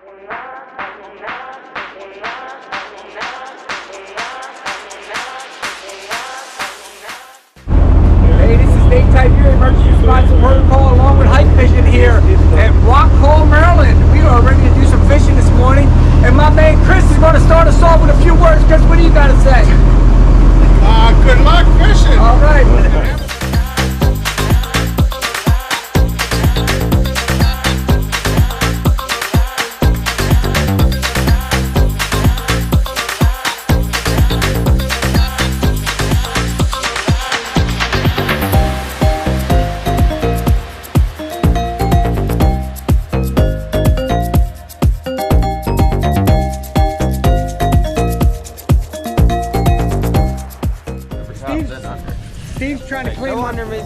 Hey, this is Daytime Emergency Response Protocol along with Hikvision here at Rock Hall, Maryland. We are ready to do some fishing this morning, and my man Chris is going to start us off with a few words. Chris, what do you got to say? Good luck fishing. All right. Steve's trying to clean. Go under me,